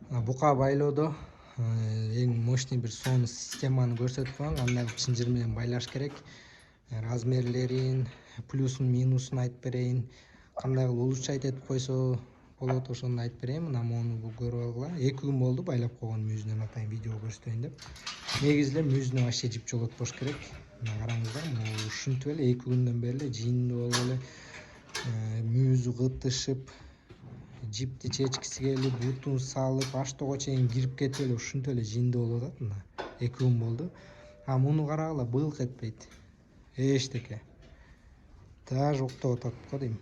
Бука байлоодо эң мощный бир сонун системаны көрсөтүп коюн. Кандай кылып чынжыр менен байлаш керек, размерлерин, плюсун минусун айтып берейин. Кандай кылып улучшать этип койсо болот, ошону айтып берейин. Мына мону көрүп алгыла. 2 күн болду байлап койгон мүйүзүнөн атайын видео көрсөтөйүн деп. Негизи эле мүйүзүнө вообще жип жолотпош керек. Мына караңыздар, могу ушинтип эле 2 күндөн бери эле жыйындуу болуп эле мүйүзү кытышып, жипти чечкиси келип, бутун салып, аштоого чейин кирип кетип эле ушинтип эле жыйындуу болуп атат. Мына 2 күн болду. Муну карагыла, былк этпейт. Эчтеке. Даже уктап атат го дейм.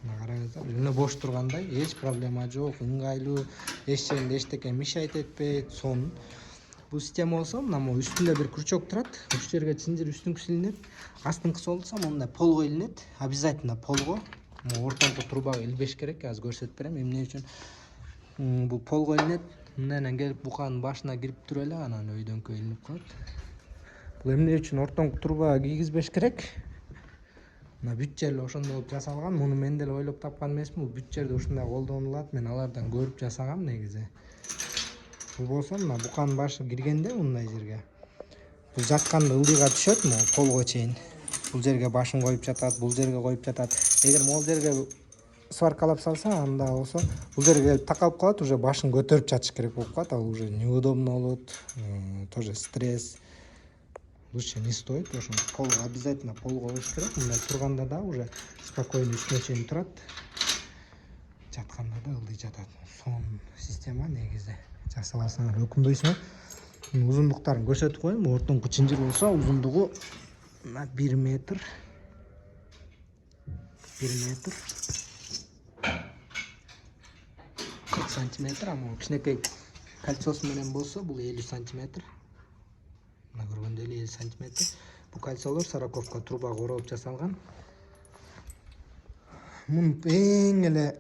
Мына караңыздар, эле бош тургандай, эч проблема жок, ыңгайлуу, эч жеринде эчтеке мешать этпейт, сонун. Бул система болсо, мына могу үстүндө бир крючок турат. Ушул жерге чынжыр үстүңкүсү илинет. Астыңкысы болсо мындай полго илинет. Обязательно полго. Могу ортоңку трубага илбеш керек. Азыр көрсөтүп берем эмне үчүн. Бул полго илинет. Мындайынан келип буканын башына кирип туруп эле анан өйдөңкү илинип калат. Бул эмне үчүн ортоңку трубага кийгизбеш керек? Мына бүт жери ошондой болуп жасалган. Муну мен деле ойлоп тапкан эмесмин. Бул бүт жерде ушундай колдонулат. Мен алардан көрүп жасагам негизи. Бул болсо мына буканын башы киргенде мындай жерге. Бул жатканда ылдыйга түшөт, могу полго чейин. Бул жерге башын коюп жатат, бул жерге коюп жатат. Эгер могул жерге сваркалап салса, анда болсо бул жерге келип такалып калат, уже башын көтөрүп жатыш керек болуп калат. Ал уже неудобно болот, тоже стресс. Лучше не стоит, ошо полго обязательно полго болуш керек. Мындай турганда да уже спокойно үстүнө чейин турат. Жатканда да ылдый жатат. Сонун система негизи. Жасабасаңар өкүнбөйсүңөр. Узундуктарын көрсөтүп коеюн. Ортоңку чынжыр болсо узундугу 1 метр. 40 сантиметр, ама кичинекей кольцосу менен болсо бул 50 сантиметр. Мына көргөндөй эле 50 сантиметр. Бул кольцолор сороковка трубага оролуп жасалган. Мунун эң эле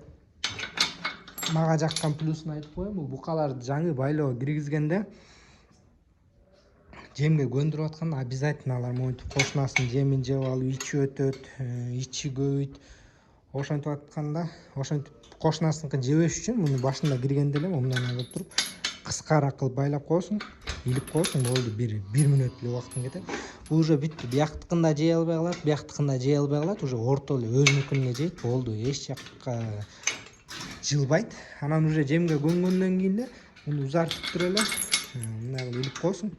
мага жаккан плюсун айтып коеюн. Бул букаларды жаңы байлоого киргизгенде жемге көндүрүп атканда обязательно алар монтип кошунасын жемин жеп алып ичи өтөт, ичи көбөйт. Ошентип атканда, ошентип кошунасыныкы жебеш үчүн муну башында киргенде эле мындай кылып туруп кыскараак кылып байлап коесуң, илип коесуң, болду, 1 мүнөт эле убактың кетет. Бул уже бүттү. Бияктыкын да жей албай калат, бияктыкын да жей албай калат, уже орто эле өзүнүкүн эле жейт, болду. Эч жакка жылбайт. Анан уже жемге көнгөндөн кийин эле муну узартып туруп эле мындай кылып илип коесуң.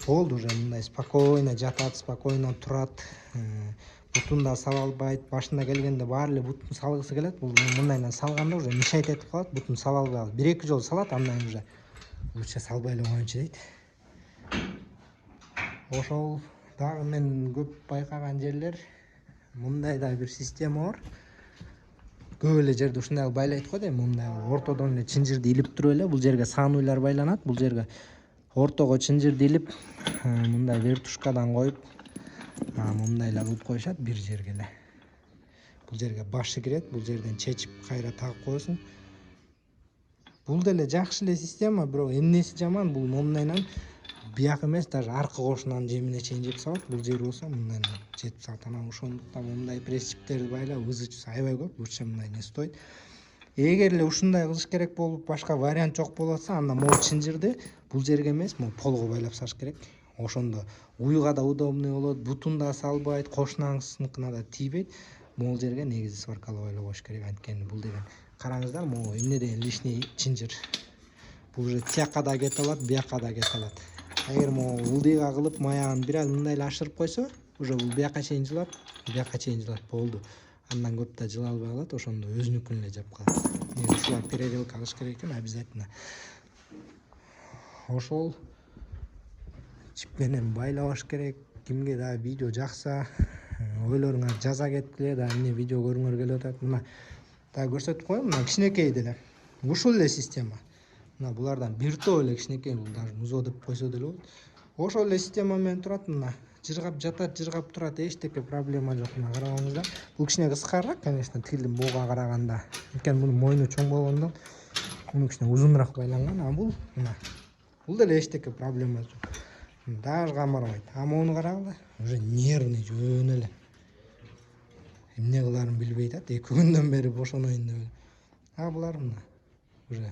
Болду, уже мындай спокойно жатат, спокойно турат. Бутун да сала албайт. Башында келгенде баары эле бутун салгысы келет. Бул мындайынан салганда уже мешать этип калат, бутун сала албай калат. 1-2 жолу салат, андан кийин уже лучше салбай эле коеюнчу дейт. Ошол дагы мен көп байкаган жерлер, мындай да бир система бар. Көп эле жерде ушундай байлайт го дейм. Мындай ортодон эле чынжырды илип туруп эле бул жерге саануйлар байланат. Бул жерге ортого чынжырды илип, мындай вертушкадан коюп, мындай эле кылып коюшат бир жерге эле. Бул жерге башы кирет, бул жерден чечип кайра тагып коесуң. Бул деле жакшы эле система, бирок эмнеси жаман, бул мындайынан бияк эмес, даже аркы кошунанын жемине чейин жеп салат. Бул жер болсо мындайынан жетип салат. Анан ошондуктан мындай пресс-чиптерди байлап, ызычысы аябай көп, лучше мындай не стоит. Эгер эле ушундай кылыш керек болуп, башка вариант жок болуп атса, анда могу чынжырды бул жерге эмес, могу полго байлап салыш керек. Ошондо уюга да удобный болот, бутун да салбайт, кошунаңыздыкына да тийбейт. Могул жерге негизи сваркалап эле коюш керек. Анткени бул деген караңыздар, могу эмне деген лишний чынжыр. Бул уже тияка да кете алат, бияка да кете алат. Эгер могу ылдыйга кылып, маягын бир аз мындай эле ашырып койсо, уже бул бияка чейин жылат, бияка чейин жылат, болду. Андан көп да жыла албай калат, ошондо өзүнүкүн эле жеп калат. Мен ушулар переделка кылыш керек экен обязательно. Ошол чип менен байлабаш керек. Кимге да видео жакса, ойлоруңарды жаза кеткиле, да эмне видео көрүңөр келип атат. Мына дагы көрсөтүп коеюн, мына кичинекей деле. Ушул эле система. Мына булардан бир топ эле кичинекей, бул даже музо деп койсо деле болот. Ошол эле система менен турат, мына жыргап жатат, жыргап турат, эчтеке проблема жок. Мына карабаңыздар. Бул кичине кыскараак, конечно, тилдин буга караганда. Анткени мунун мойну чоң болгондон муну кичине узунураак байланган, а бул мына. Бул деле эчтеке проблема жок. Даже камырбайт. А мону карагыла, уже нервный жөн эле. Эмне кыларын билбей атат, 2 күндөн бери бошоноюн деп эле. А булар мына уже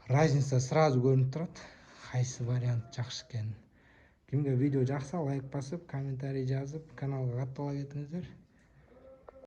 разница сразу көрүнүп турат, кайсы вариант жакшы экенин. Кимге видео жакса лайк басып, комментарий жазып, каналга каттала кетиңиздер.